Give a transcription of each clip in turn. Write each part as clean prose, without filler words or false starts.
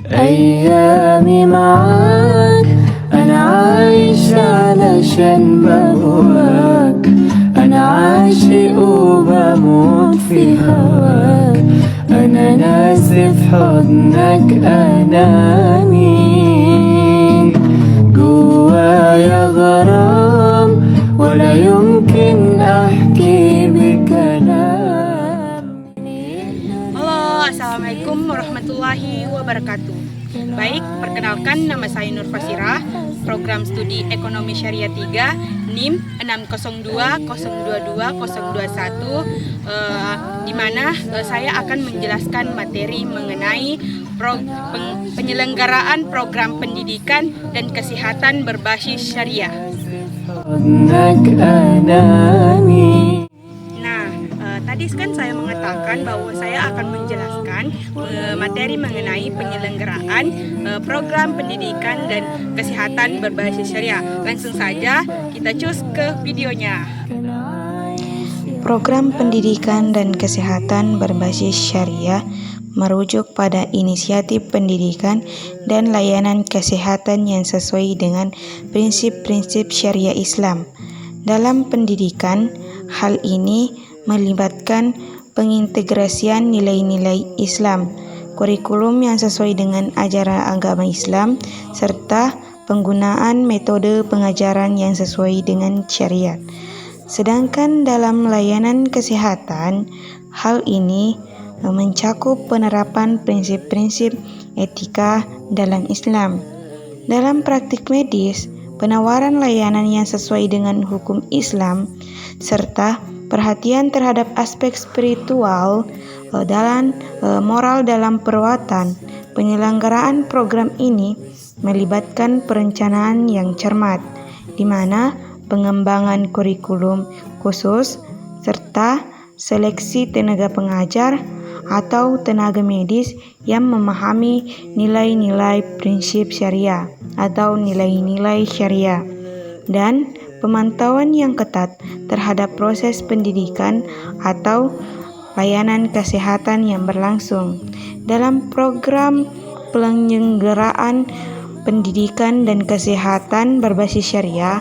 أيامي معاك أنا عايش علشان بهواك، أنا عاشق وبموت في هواك، أنا ناسي في حضنك أنامي، جوايا غرام ولا يمكن أحكي بكلام. Halo, Assalamualaikum warahmatullahi wabarakatuh. Baik, perkenalkan nama saya Nur Fasirah, program studi Ekonomi Syariah 3, NIM 602002221, di mana saya akan menjelaskan materi mengenai penyelenggaraan program pendidikan dan kesehatan berbasis syariah. Tadi kan saya mengatakan bahwa saya akan menjelaskan materi mengenai penyelenggaraan program pendidikan dan kesehatan berbasis syariah. Langsung saja kita cus ke videonya. Program pendidikan dan kesehatan berbasis syariah merujuk pada inisiatif pendidikan dan layanan kesehatan yang sesuai dengan prinsip-prinsip syariah Islam. Dalam pendidikan, hal ini melibatkan pengintegrasian nilai-nilai Islam, kurikulum yang sesuai dengan ajaran agama Islam, serta penggunaan metode pengajaran yang sesuai dengan syariat. Sedangkan dalam layanan kesehatan, hal ini mencakup penerapan prinsip-prinsip etika dalam Islam. Dalam praktik medis, penawaran layanan yang sesuai dengan hukum Islam, serta perhatian terhadap aspek spiritual dan moral dalam perawatan. Penyelenggaraan program ini melibatkan perencanaan yang cermat, di mana pengembangan kurikulum khusus serta seleksi tenaga pengajar atau tenaga medis yang memahami nilai-nilai prinsip syariah atau nilai-nilai syariah, dan pemantauan yang ketat terhadap proses pendidikan atau layanan kesehatan yang berlangsung. Dalam program penyelenggaraan pendidikan dan kesehatan berbasis syariah,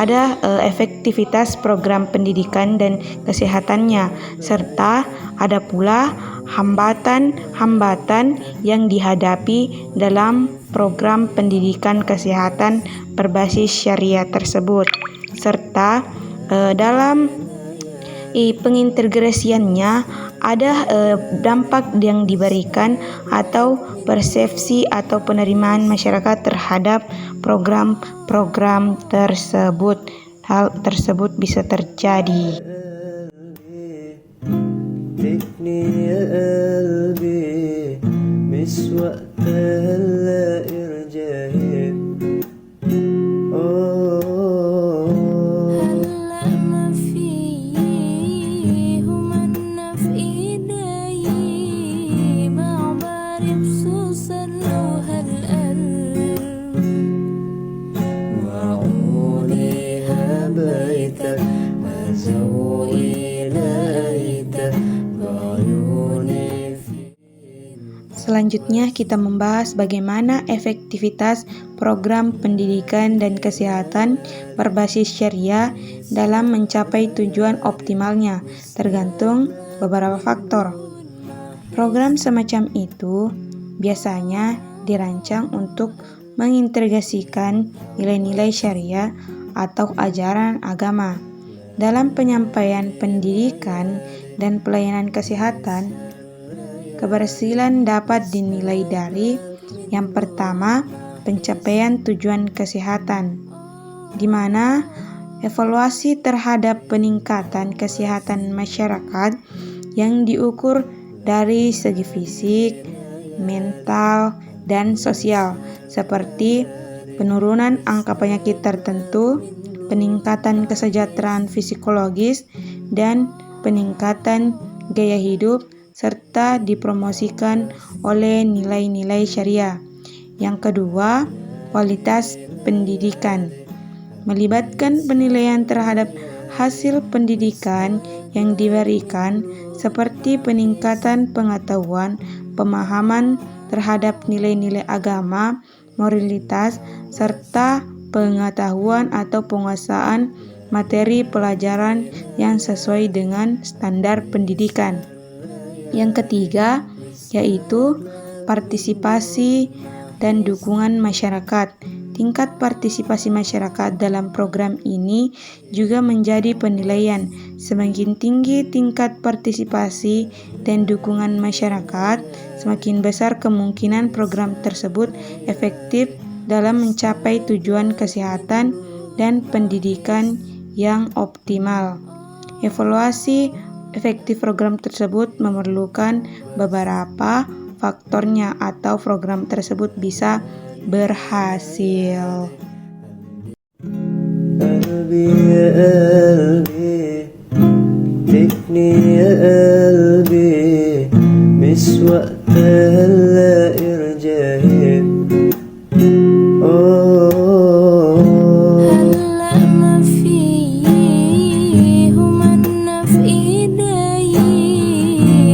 ada efektivitas program pendidikan dan kesehatannya, serta ada pula hambatan-hambatan yang dihadapi dalam program pendidikan kesehatan berbasis syariah tersebut, serta dalam pengintegrasiannya ada dampak yang diberikan atau persepsi atau penerimaan masyarakat terhadap program-program tersebut. Hal tersebut bisa terjadi. Selanjutnya kita membahas bagaimana efektivitas program pendidikan dan kesehatan berbasis syariah dalam mencapai tujuan optimalnya, tergantung beberapa faktor. Program semacam itu biasanya dirancang untuk mengintegrasikan nilai-nilai syariah atau ajaran agama dalam penyampaian pendidikan dan pelayanan kesehatan. Keberhasilan dapat dinilai dari yang pertama, pencapaian tujuan kesehatan, di mana evaluasi terhadap peningkatan kesehatan masyarakat yang diukur dari segi fisik, mental, dan sosial, seperti penurunan angka penyakit tertentu, peningkatan kesejahteraan psikologis, dan peningkatan gaya hidup, serta dipromosikan oleh nilai-nilai syariah. Yang kedua, kualitas pendidikan, melibatkan penilaian terhadap hasil pendidikan yang diberikan, seperti peningkatan pengetahuan, pemahaman terhadap nilai-nilai agama, moralitas, serta pengetahuan atau penguasaan materi pelajaran yang sesuai dengan standar pendidikan. Yang ketiga, yaitu partisipasi dan dukungan masyarakat. Tingkat partisipasi masyarakat dalam program ini juga menjadi penilaian. Semakin tinggi tingkat partisipasi dan dukungan masyarakat, semakin besar kemungkinan program tersebut efektif dalam mencapai tujuan kesehatan dan pendidikan yang optimal. Evaluasi efektif program tersebut memerlukan beberapa faktornya atau program tersebut bisa berhasil. قلبي يا قلبي تكني يا قلبي مش وقت هلا ارجعي هلا ما في همنا في ايدي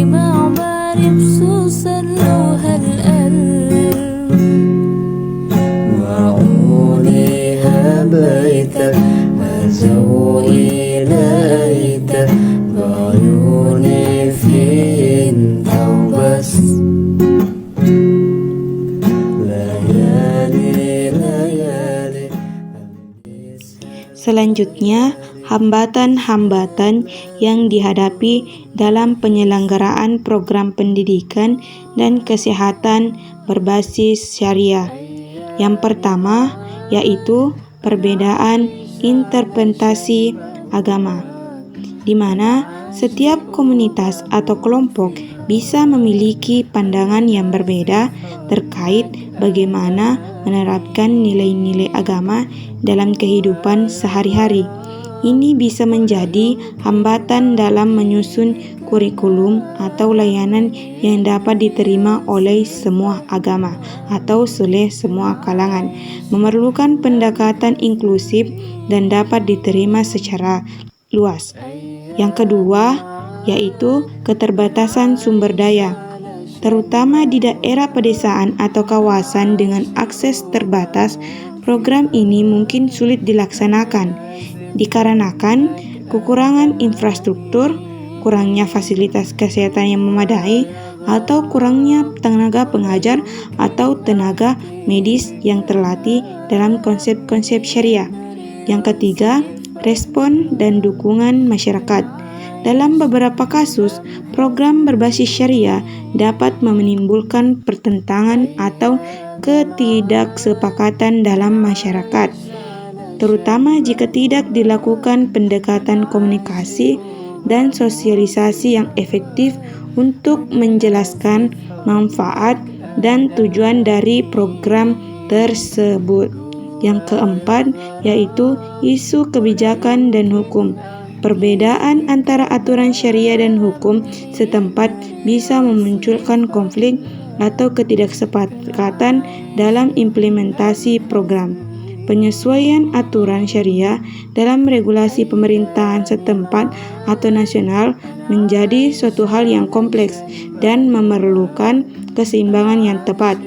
ما بعرف شو صار له هالقلب معقولي هبيتك ذوقي لقيتك بعيوني في انت وبس ليالي Selanjutnya, hambatan-hambatan yang dihadapi dalam penyelenggaraan program pendidikan dan kesehatan berbasis syariah. Yang pertama, yaitu perbedaan interpretasi agama, di mana setiap komunitas atau kelompok bisa memiliki pandangan yang berbeda terkait bagaimana menerapkan nilai-nilai agama dalam kehidupan sehari-hari. Ini bisa menjadi hambatan dalam menyusun kurikulum atau layanan yang dapat diterima oleh semua agama atau oleh semua kalangan, memerlukan pendekatan inklusif dan dapat diterima secara luas. Yang kedua, yaitu keterbatasan sumber daya, terutama di daerah pedesaan atau kawasan dengan akses terbatas. Program ini mungkin sulit dilaksanakan dikarenakan kekurangan infrastruktur, kurangnya fasilitas kesehatan yang memadai, atau kurangnya tenaga pengajar atau tenaga medis yang terlatih dalam konsep-konsep syariah. Yang ketiga, respon dan dukungan masyarakat. Dalam beberapa kasus, program berbasis syariah dapat menimbulkan pertentangan atau ketidaksepakatan dalam masyarakat, terutama jika tidak dilakukan pendekatan komunikasi dan sosialisasi yang efektif untuk menjelaskan manfaat dan tujuan dari program tersebut. Yang keempat, yaitu isu kebijakan dan hukum. Perbedaan antara aturan syariah dan hukum setempat bisa memunculkan konflik atau ketidaksepakatan dalam implementasi program. Penyesuaian aturan syariah dalam regulasi pemerintahan setempat atau nasional menjadi suatu hal yang kompleks dan memerlukan keseimbangan yang tepat.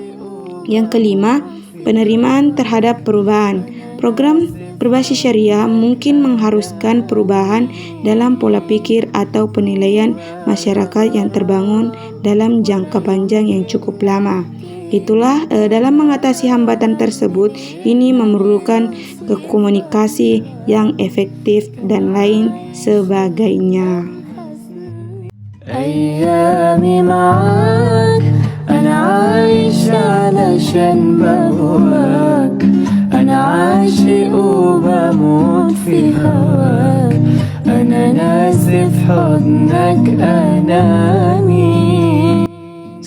Yang kelima, penerimaan terhadap perubahan. Program berbasis syariah mungkin mengharuskan perubahan dalam pola pikir atau penilaian masyarakat yang terbangun dalam jangka panjang yang cukup lama. Itulah dalam mengatasi hambatan tersebut, ini memerlukan komunikasi yang efektif dan lain sebagainya. أيامي معاك أنا عايش علشان بهواك أنا عاشق وبموت في هواك أنا ناسي في حضنك أنامي.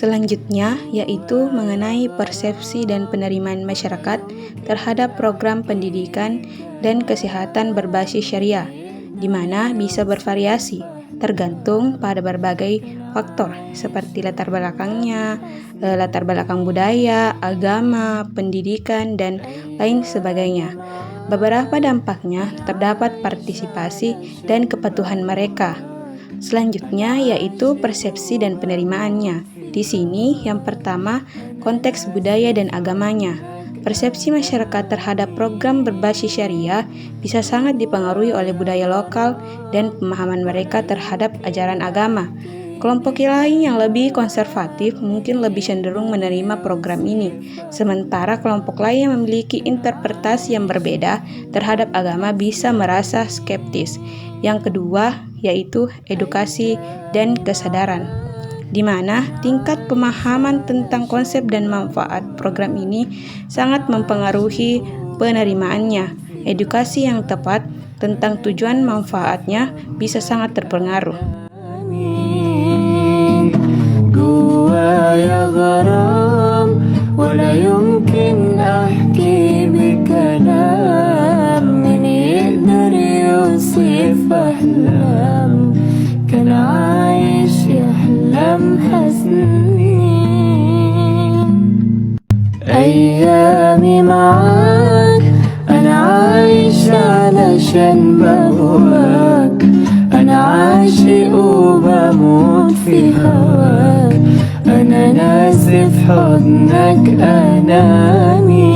Selanjutnya, yaitu mengenai persepsi dan penerimaan masyarakat terhadap program pendidikan dan kesehatan berbasis syariah, di mana bisa bervariasi tergantung pada berbagai faktor seperti latar belakangnya, latar belakang budaya, agama, pendidikan, dan lain sebagainya. Beberapa dampaknya terdapat partisipasi dan kepatuhan mereka. Selanjutnya yaitu persepsi dan penerimaannya, Di sini yang pertama, konteks budaya dan agamanya. Persepsi masyarakat terhadap program berbasis syariah bisa sangat dipengaruhi oleh budaya lokal dan pemahaman mereka terhadap ajaran agama. Kelompok lain yang lebih konservatif mungkin lebih cenderung menerima program ini, sementara kelompok lain yang memiliki interpretasi yang berbeda terhadap agama bisa merasa skeptis. Yang kedua, yaitu edukasi dan kesadaran, di mana tingkat pemahaman tentang konsep dan manfaat program ini sangat mempengaruhi penerimaannya. Edukasi yang tepat tentang tujuan manfaatnya bisa sangat terpengaruh. جوايا غرام ولا يمكن أحكي بكلام من يقدر يوصف أحلام كان عايش يحلم حزني أيامي معاك أنا عايش علشان بهواك أنا عاشق وبموت في هواك أنا ناسي في حضنك أنامي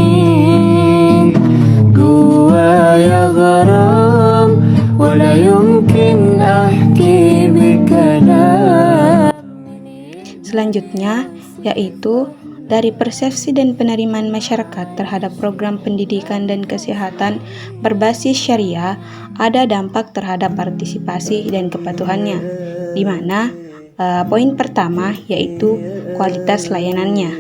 جوايا غرام ولا يمكن أحكي بكلام. Selanjutnya, yaitu dari persepsi dan penerimaan masyarakat terhadap program pendidikan dan kesehatan berbasis syariah, ada dampak terhadap partisipasi dan kepatuhannya, di mana poin pertama yaitu kualitas layanannya.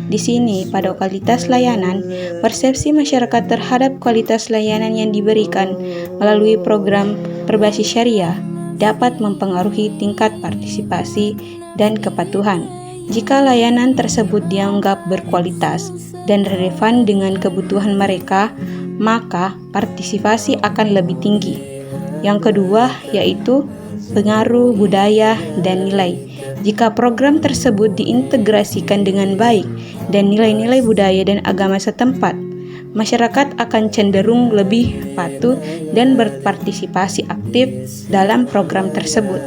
Di sini, pada kualitas layanan, persepsi masyarakat terhadap kualitas layanan yang diberikan melalui program berbasis syariah dapat mempengaruhi tingkat partisipasi dan kepatuhan. Jika layanan tersebut dianggap berkualitas dan relevan dengan kebutuhan mereka, maka partisipasi akan lebih tinggi. Yang kedua, yaitu pengaruh budaya dan nilai. Jika program tersebut diintegrasikan dengan baik dan nilai-nilai budaya dan agama setempat, masyarakat akan cenderung lebih patuh dan berpartisipasi aktif dalam program tersebut.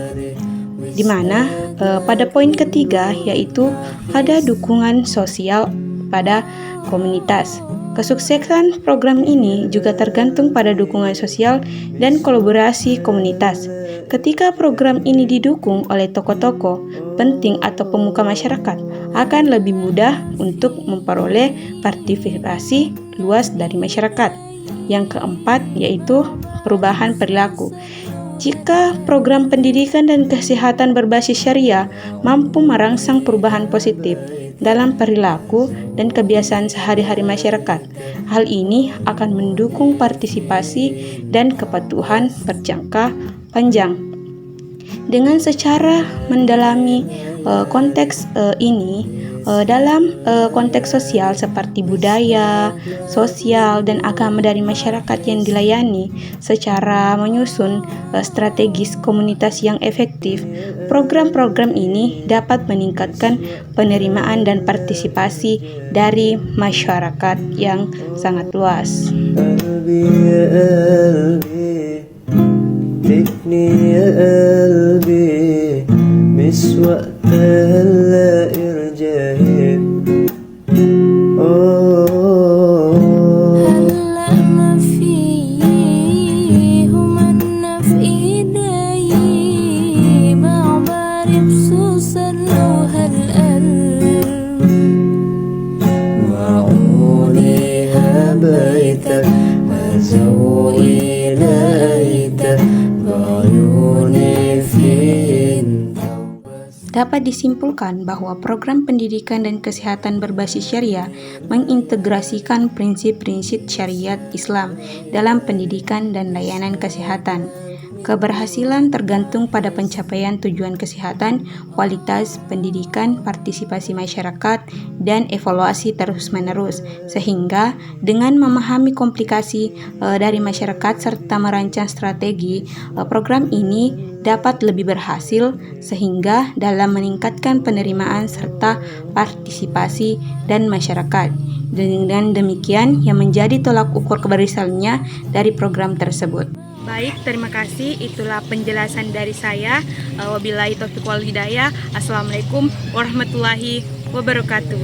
Di mana pada poin ketiga yaitu ada dukungan sosial pada komunitas. Kesuksesan program ini juga tergantung pada dukungan sosial dan kolaborasi komunitas. Ketika program ini didukung oleh tokoh-tokoh penting atau pemuka masyarakat, akan lebih mudah untuk memperoleh partisipasi luas dari masyarakat. Yang keempat yaitu perubahan perilaku. Jika program pendidikan dan kesehatan berbasis syariah mampu merangsang perubahan positif dalam perilaku dan kebiasaan sehari-hari masyarakat, hal ini akan mendukung partisipasi dan kepatuhan berjangka panjang. Dengan secara mendalami konteks ini, dalam konteks sosial seperti budaya, sosial, dan agama dari masyarakat yang dilayani secara menyusun strategis komunitas yang efektif, program-program ini dapat meningkatkan penerimaan dan partisipasi dari masyarakat yang sangat luas. Dapat disimpulkan bahwa program pendidikan dan kesehatan berbasis syariah mengintegrasikan prinsip-prinsip syariat Islam dalam pendidikan dan layanan kesehatan. Keberhasilan tergantung pada pencapaian tujuan kesehatan, kualitas pendidikan, partisipasi masyarakat, dan evaluasi terus-menerus. Sehingga dengan memahami komplikasi dari masyarakat serta merancang strategi, program ini dapat lebih berhasil sehingga dalam meningkatkan penerimaan serta partisipasi dan masyarakat. Dengan demikian yang menjadi tolak ukur keberhasilannya dari program tersebut. Baik, terima kasih. Itulah penjelasan dari saya. Wabillahi taufiq wal hidayah. Assalamualaikum warahmatullahi wabarakatuh.